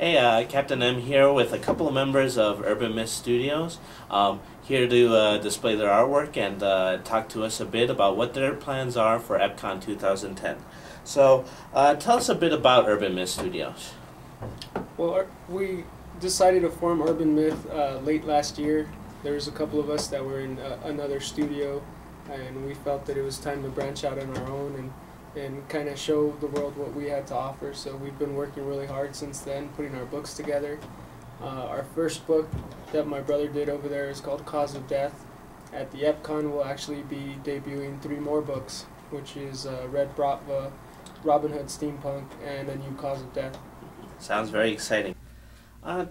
Hey, Captain M here with a couple of members of Urban Mist Studios, here to display their artwork and talk to us a bit about what their plans are for EPCON 2010. So, tell us a bit about Urban Mist Studios. Well, we decided to form Urban Myth late last year. There was a couple of us that were in another studio, and we felt that it was time to branch out on our own and kind of show the world what we had to offer. So we've been working really hard since then, putting our books together. Our first book that my brother did over there is called Kause of Death. At the EPCON, we'll actually be debuting 3 more books, which is Red Bratva, Robin Hood Steampunk, and a new Kause of Death. Sounds very exciting.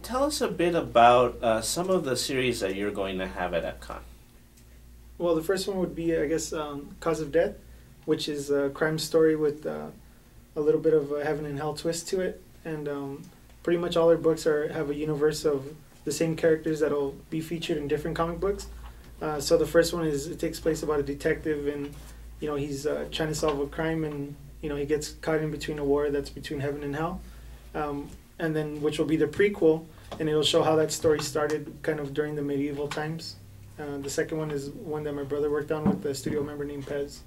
Tell us a bit about some of the series that you're going to have at EPCON. Well, the first one would be, I guess, Kause of Death, which is a crime story with a little bit of a heaven and hell twist to it. And pretty much all our books have a universe of the same characters that will be featured in different comic books. So the first one it takes place about a detective, and he's trying to solve a crime, and he gets caught in between a war that's between heaven and hell. And then which will be the prequel, and it'll show how that story started kind of during the medieval times. The second one is one that my brother worked on with a studio member named Pez.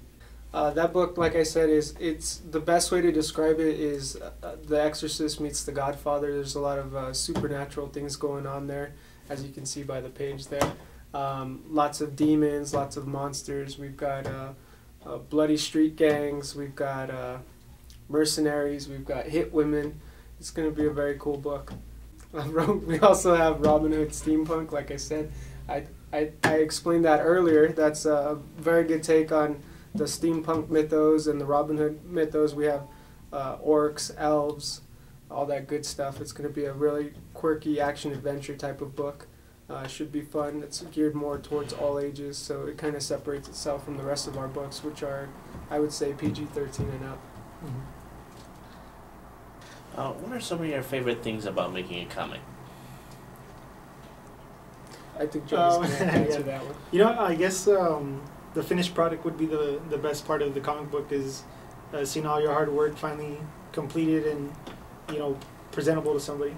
That book, like I said, it's the best way to describe it is The Exorcist meets The Godfather. There's a lot of supernatural things going on there, as you can see by the page there. Lots of demons, lots of monsters. We've got bloody street gangs. We've got mercenaries. We've got hit women. It's going to be a very cool book. We also have Robin Hood Steampunk, like I said. I explained that earlier. That's a very good take on the steampunk mythos and the Robin Hood mythos. We have orcs, elves, all that good stuff. It's going to be a really quirky action-adventure type of book. Should be fun. It's geared more towards all ages, so it kind of separates itself from the rest of our books, which are, I would say, PG-13 and up. Mm-hmm. What are some of your favorite things about making a comic? I think Joey's going to answer that one. I guess the finished product would be the best part of the comic book, is seeing all your hard work finally completed and presentable to somebody.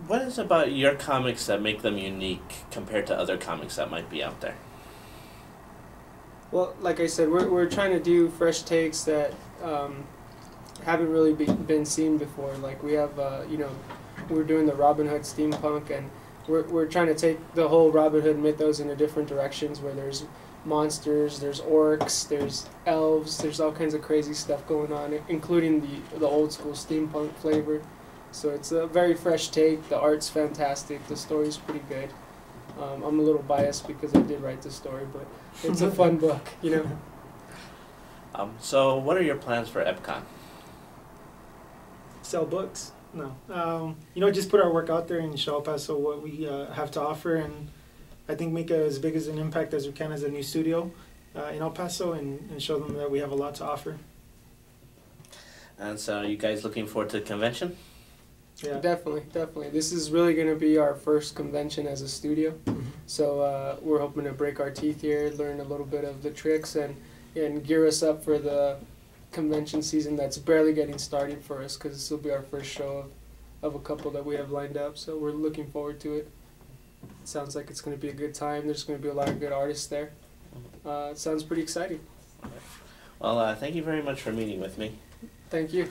What is about your comics that make them unique compared to other comics that might be out there? Well, like I said, we're trying to do fresh takes that haven't really been seen before. Like we have, we're doing the Robin Hood Steampunk, and we're trying to take the whole Robin Hood mythos into different directions, where there's monsters, there's orcs, there's elves, there's all kinds of crazy stuff going on, including the old school steampunk flavor. So it's a very fresh take. The art's fantastic. The story's pretty good. I'm a little biased because I did write the story, but it's a fun book, So what are your plans for EPCON? Sell books. No. Just put our work out there and show El Paso what we have to offer, and I think make as big as an impact as we can as a new studio in El Paso, and show them that we have a lot to offer. And so you guys looking forward to the convention? Yeah. Definitely. This is really going to be our first convention as a studio. Mm-hmm. So we're hoping to break our teeth here, learn a little bit of the tricks, and gear us up for the convention season that's barely getting started for us, because this will be our first show of a couple that we have lined up. So we're looking forward to it. It sounds like it's going to be a good time. There's going to be a lot of good artists there. It sounds pretty exciting. Well, thank you very much for meeting with me. Thank you.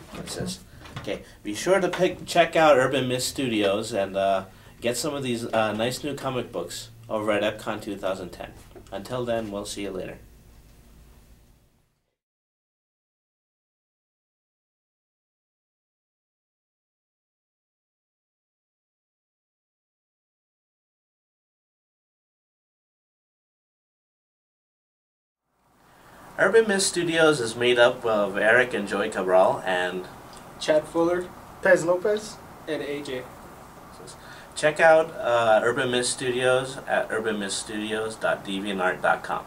Okay, be sure to check out Urban Mist Studios and get some of these nice new comic books over at EPCON 2010. Until then, we'll see you later. Urban Mist Studios is made up of Erick and Joey Cabral and Chad Fuller, Pez Lopez, and AJ. Check out Urban Mist Studios at urbanmiststudios.deviantart.com.